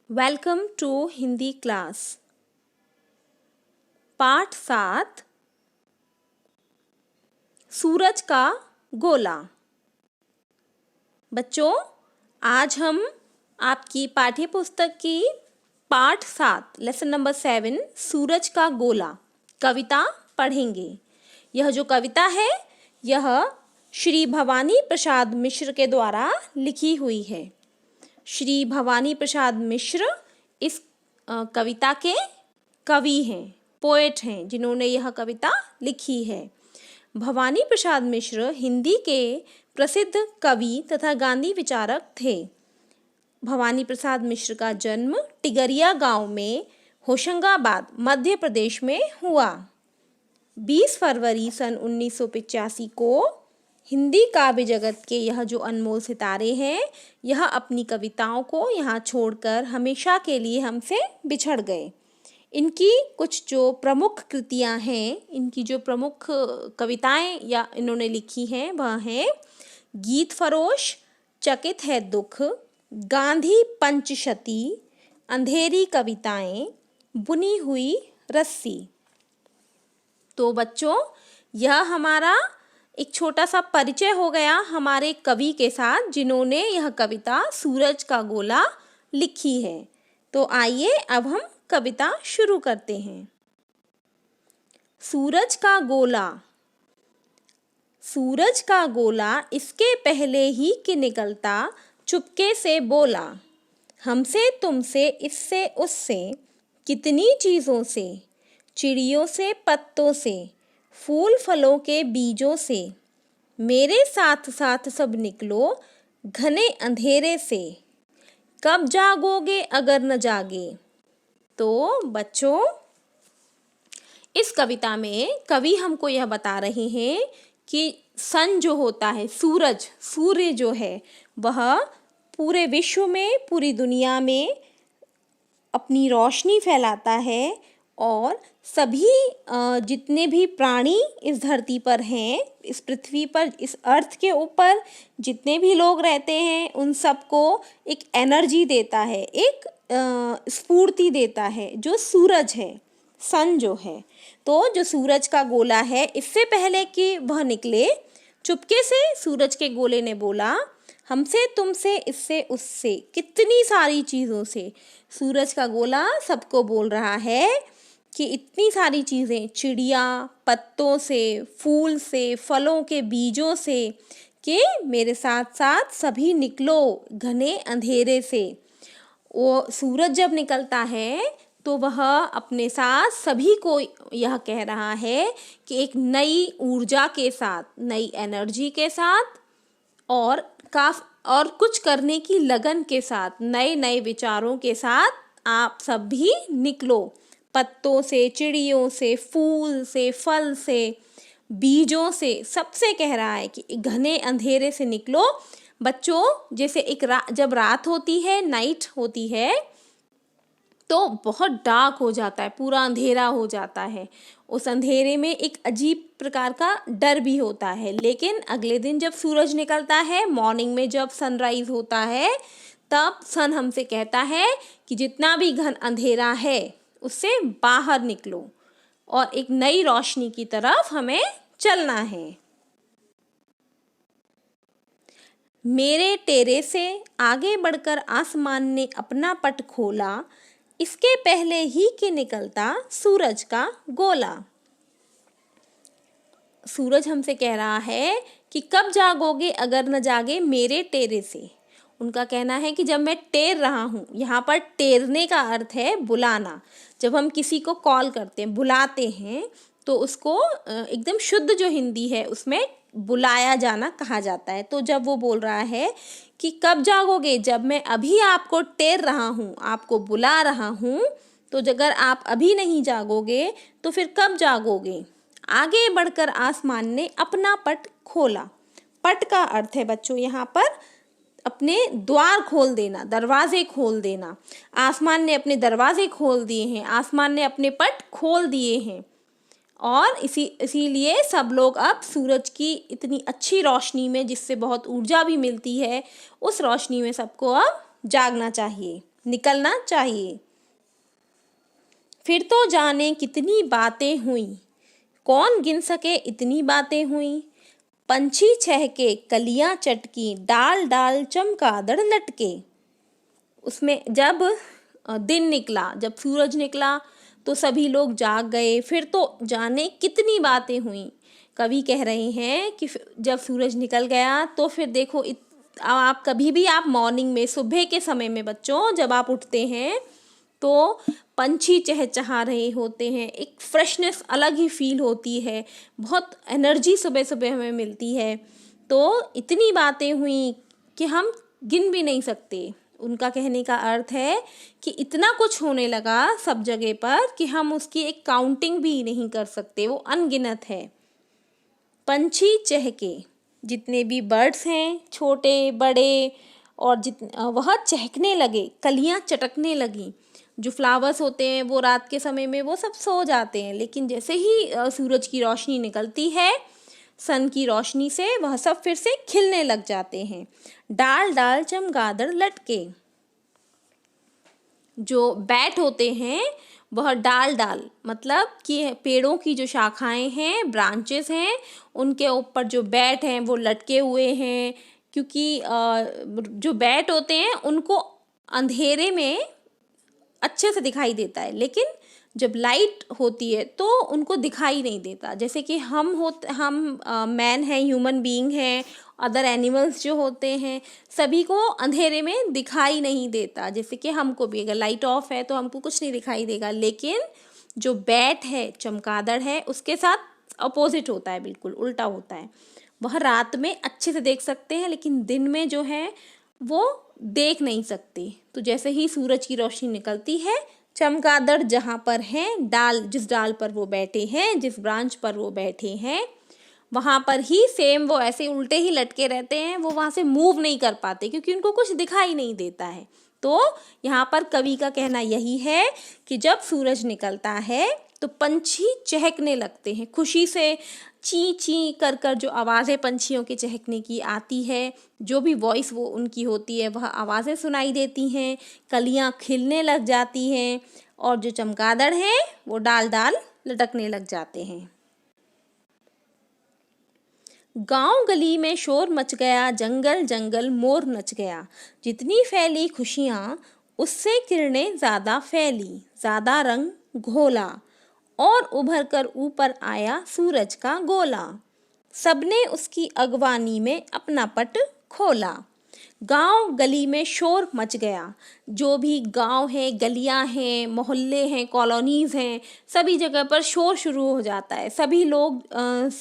Welcome to Hindi class. पाठ 7 सूरज का गोला। बच्चों, आज हम आपकी पाठ्य पुस्तक की पाठ 7 लेसन नंबर 7 सूरज का गोला कविता पढ़ेंगे। यह जो कविता है यह श्री भवानी प्रसाद मिश्र के द्वारा लिखी हुई है। श्री भवानी प्रसाद मिश्र इस कविता के कवि हैं, पोएट हैं, जिन्होंने यह कविता लिखी है। भवानी प्रसाद मिश्र हिंदी के प्रसिद्ध कवि तथा गांधी विचारक थे। भवानी प्रसाद मिश्र का जन्म टिगरिया गांव में होशंगाबाद, मध्य प्रदेश में हुआ। 20 फरवरी सन 1985 को हिंदी काव्य जगत के यह जो अनमोल सितारे हैं, यह अपनी कविताओं को यहाँ छोड़कर हमेशा के लिए हमसे बिछड़ गए। इनकी कुछ जो प्रमुख कृतियाँ हैं, इनकी जो प्रमुख कविताएं या इन्होंने लिखी हैं वह हैं गीत फरोश, चकित है दुख, गांधी पंचशती, अंधेरी कविताएं, बुनी हुई रस्सी। तो बच्चों, यह हमारा एक छोटा सा परिचय हो गया हमारे कवि के साथ, जिन्होंने यह कविता सूरज का गोला लिखी है। तो आइए अब हम कविता शुरू करते हैं। सूरज का गोला। सूरज का गोला इसके पहले ही कि निकलता चुपके से बोला, हमसे तुमसे इससे उससे कितनी चीज़ों से, चिड़ियों से पत्तों से, फूल फलों के बीजों से, मेरे साथ साथ सब निकलो घने अंधेरे से, कब जागोगे अगर न जागे। तो बच्चों, इस कविता में कवि हमको यह बता रहे हैं कि सन जो होता है, सूर्य जो है, वह पूरे विश्व में, पूरी दुनिया में अपनी रोशनी फैलाता है और सभी जितने भी प्राणी इस धरती पर हैं, इस पृथ्वी पर, इस अर्थ के ऊपर जितने भी लोग रहते हैं, उन सबको एक एनर्जी देता है, एक स्फूर्ति देता है, जो सूरज है, सन जो है। तो जो सूरज का गोला है, इससे पहले कि वह निकले, चुपके से सूरज के गोले ने बोला, हमसे तुमसे इससे उससे कितनी सारी चीज़ों से। सूरज का गोला सबको बोल रहा है कि इतनी सारी चीज़ें, चिड़िया, पत्तों से, फूल से, फलों के बीजों से, कि मेरे साथ साथ सभी निकलो घने अंधेरे से। वो सूरज जब निकलता है तो वह अपने साथ सभी को यह कह रहा है कि एक नई ऊर्जा के साथ, नई एनर्जी के साथ और कुछ करने की लगन के साथ, नए नए विचारों के साथ आप सब भी निकलो। पत्तों से, चिड़ियों से, फूल से, फल से, बीजों से, सबसे कह रहा है कि घने अंधेरे से निकलो। बच्चों, जैसे जब रात होती है, नाइट होती है, तो बहुत डार्क हो जाता है, पूरा अंधेरा हो जाता है। उस अंधेरे में एक अजीब प्रकार का डर भी होता है। लेकिन अगले दिन जब सूरज निकलता है, मॉर्निंग में जब सनराइज होता है, तब सन हमसे कहता है कि जितना भी घन अंधेरा है उससे बाहर निकलो और एक नई रोशनी की तरफ हमें चलना है। मेरे टेरे से आगे बढ़कर आसमान ने अपना पट खोला, इसके पहले ही कि निकलता सूरज का गोला। सूरज हमसे कह रहा है कि कब जागोगे अगर न जागे मेरे टेरे से। उनका कहना है कि जब मैं टेर रहा हूँ, यहाँ पर टेरने का अर्थ है बुलाना। जब हम किसी को कॉल करते हैं, बुलाते हैं, तो उसको एकदम शुद्ध जो हिंदी है उसमें बुलाया जाना कहा जाता है। तो जब वो बोल रहा है कि कब जागोगे, जब मैं अभी आपको टेर रहा हूँ, आपको बुला रहा हूँ, तो अगर आप अभी नहीं जागोगे तो फिर कब जागोगे। आगे बढ़कर आसमान ने अपना पट खोला। पट का अर्थ है बच्चों यहाँ पर अपने द्वार खोल देना, दरवाजे खोल देना। आसमान ने अपने दरवाजे खोल दिए हैं, आसमान ने अपने पट खोल दिए हैं। और इसीलिए सब लोग अब सूरज की इतनी अच्छी रोशनी में, जिससे बहुत ऊर्जा भी मिलती है, उस रोशनी में सबको अब जागना चाहिए। निकलना चाहिए। फिर तो जाने कितनी बातें हुई, कौन गिन सके इतनी बातें हुई। पंछी चहके कलियां चटकी, डाल डाल चमगादड़ लटके। उसमें जब दिन निकला, जब सूरज निकला तो सभी लोग जाग गए। फिर तो जाने कितनी बातें हुई। कवि कह रहे हैं कि जब सूरज निकल गया तो फिर देखो आप कभी भी आप मॉर्निंग में, सुबह के समय में बच्चों, जब आप उठते हैं तो पंछी चहचहा रहे होते हैं, एक फ्रेशनेस अलग ही फील होती है, बहुत एनर्जी सुबह सुबह हमें मिलती है। तो इतनी बातें हुई कि हम गिन भी नहीं सकते। उनका कहने का अर्थ है कि इतना कुछ होने लगा सब जगह पर कि हम उसकी एक काउंटिंग भी नहीं कर सकते, वो अनगिनत है। पंछी चहके, जितने भी बर्ड्स हैं, छोटे बड़े, और वह चहकने लगे, कलियां चटकने लगी। जो फ्लावर्स होते हैं वो रात के समय में वो सब सो जाते हैं, लेकिन जैसे ही सूरज की रोशनी निकलती है, सन की रोशनी से, वह सब फिर से खिलने लग जाते हैं। डाल डाल चमगादड़ लटके। जो बैट होते हैं वह डाल डाल मतलब कि पेड़ों की जो शाखाएं हैं, ब्रांचेस हैं, उनके ऊपर जो बैट हैं वो लटके हुए हैं। क्योंकि जो बैट होते हैं उनको अंधेरे में अच्छे से दिखाई देता है, लेकिन जब लाइट होती है तो उनको दिखाई नहीं देता। जैसे कि हम मैन हैं, ह्यूमन बीइंग हैं, अदर एनिमल्स जो होते हैं, सभी को अंधेरे में दिखाई नहीं देता। जैसे कि हमको भी अगर लाइट ऑफ है तो हमको कुछ नहीं दिखाई देगा, लेकिन जो बैट है, चमगादड़ है, उसके साथ अपोजिट होता है, बिल्कुल उल्टा होता है। वह रात में अच्छे से देख सकते हैं, लेकिन दिन में जो है वो देख नहीं सकते। तो जैसे ही सूरज की रोशनी निकलती है, चमगादड़ जहाँ पर हैं, जिस डाल पर वो बैठे हैं, जिस ब्रांच पर वो बैठे हैं, वहाँ पर ही सेम वो ऐसे उल्टे ही लटके रहते हैं। वो वहाँ से मूव नहीं कर पाते क्योंकि उनको कुछ दिखाई नहीं देता है। तो यहाँ पर कवि का कहना यही है कि जब सूरज निकलता है तो पंछी चहकने लगते हैं खुशी से। ची ची कर कर जो आवाज़ें पंछियों के चहकने की आती है, जो भी वॉइस वो उनकी होती है, वह आवाज़ें सुनाई देती हैं, कलियां खिलने लग जाती हैं, और जो चमगादड़ हैं वो डाल डाल लटकने लग जाते हैं। गांव गली में शोर मच गया, जंगल जंगल मोर नच गया। जितनी फैली खुशियाँ उससे किरणें ज़्यादा फैली, ज़्यादा रंग घोला, और उभर कर ऊपर आया सूरज का गोला। सबने उसकी अगवानी में अपना पट खोला। गांव गली में शोर मच गया। जो भी गांव है, गलियां हैं, मोहल्ले हैं, कॉलोनीज हैं, सभी जगह पर शोर शुरू हो जाता है। सभी लोग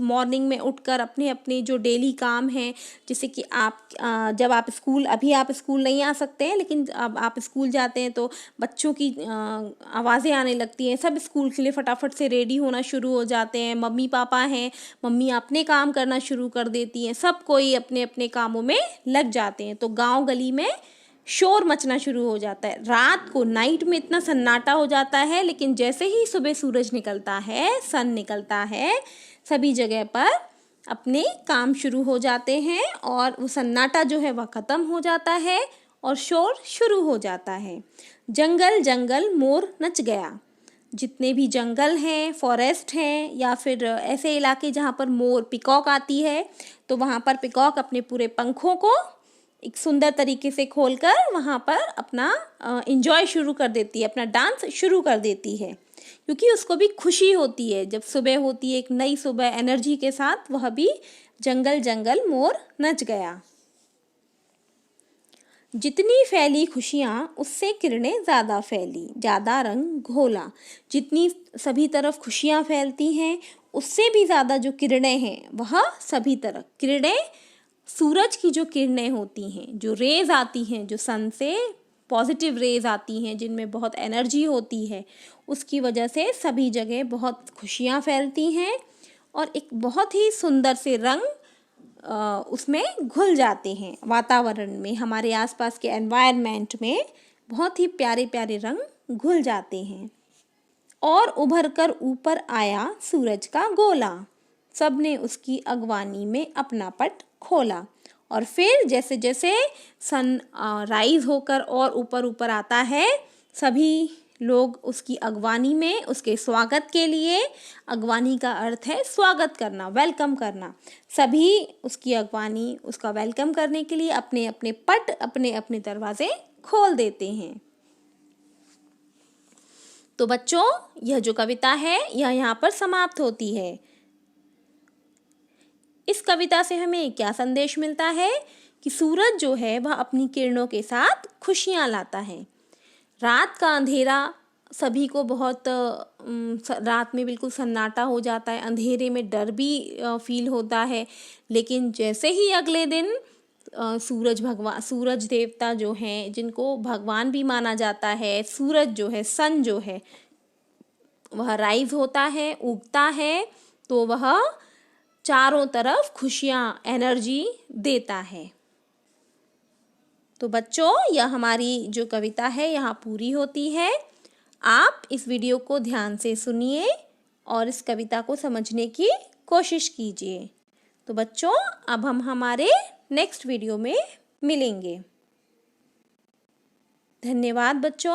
मॉर्निंग में उठकर अपने अपने जो डेली काम हैं, जैसे कि जब आप अभी आप स्कूल नहीं आ सकते हैं, लेकिन अब आप स्कूल जाते हैं तो बच्चों की आवाज़ें आने लगती हैं। सब स्कूल के लिए फटाफट से रेडी होना शुरू हो जाते हैं। मम्मी पापा हैं, मम्मी अपने काम करना शुरू कर देती हैं। सब कोई अपने अपने कामों में लग जाते हैं। तो गांव गली में शोर मचना शुरू हो जाता है। रात को, नाइट में इतना सन्नाटा हो जाता है, लेकिन जैसे ही सुबह सूरज निकलता है, सन निकलता है, सभी जगह पर अपने काम शुरू हो जाते हैं और वो सन्नाटा जो है वह खत्म हो जाता है और शोर शुरू हो जाता है। जंगल जंगल मोर नच गया। जितने भी जंगल हैं, फॉरेस्ट हैं, या फिर ऐसे इलाके जहाँ पर मोर, पिकॉक आती है, तो वहाँ पर पिकॉक अपने पूरे पंखों को एक सुंदर तरीके से खोलकर वहाँ पर अपना एंजॉय शुरू कर देती है, अपना डांस शुरू कर देती है, क्योंकि उसको भी खुशी होती है। जब सुबह होती है एक नई सुबह एनर्जी के साथ, वह भी जंगल जंगल मोर नच गया। जितनी फैली खुशियाँ उससे किरणें ज़्यादा फैली, ज़्यादा रंग घोला। जितनी सभी तरफ खुशियाँ फैलती हैं, उससे भी ज़्यादा जो किरणें हैं वह सभी तरफ, किरणें सूरज की जो किरणें होती हैं, जो रेज आती हैं, जो सन से पॉजिटिव रेज आती हैं, जिनमें बहुत एनर्जी होती है, उसकी वजह से सभी जगह बहुत खुशियाँ फैलती हैं और एक बहुत ही सुंदर से रंग उसमें घुल जाते हैं। वातावरण में, हमारे आसपास के एनवायरनमेंट में बहुत ही प्यारे प्यारे रंग घुल जाते हैं। और उभर कर ऊपर आया सूरज का गोला। सबने उसकी अगवानी में अपना पट खोला। और फिर जैसे जैसे सन राइज होकर और ऊपर ऊपर आता है, सभी लोग उसकी अगवानी में उसके स्वागत के लिए, अगवानी का अर्थ है स्वागत करना, वेलकम करना, सभी उसकी अगवानी, उसका वेलकम करने के लिए अपने अपने पट, अपने अपने दरवाजे खोल देते हैं। तो बच्चों, यह जो कविता है यह यहाँ पर समाप्त होती है। इस कविता से हमें क्या संदेश मिलता है कि सूरज जो है वह अपनी किरणों के साथ खुशियाँ लाता है। रात का अंधेरा सभी को बहुत रात में बिल्कुल सन्नाटा हो जाता है, अंधेरे में डर भी फील होता है, लेकिन जैसे ही अगले दिन सूरज देवता जो हैं, जिनको भगवान भी माना जाता है, सूरज जो है, सन जो है, वह राइज होता है, उगता है, तो वह चारों तरफ खुशियाँ, एनर्जी देता है। तो बच्चों, यह हमारी जो कविता है यहाँ पूरी होती है। आप इस वीडियो को ध्यान से सुनिए और इस कविता को समझने की कोशिश कीजिए। तो बच्चों, अब हम हमारे नेक्स्ट वीडियो में मिलेंगे। धन्यवाद बच्चों।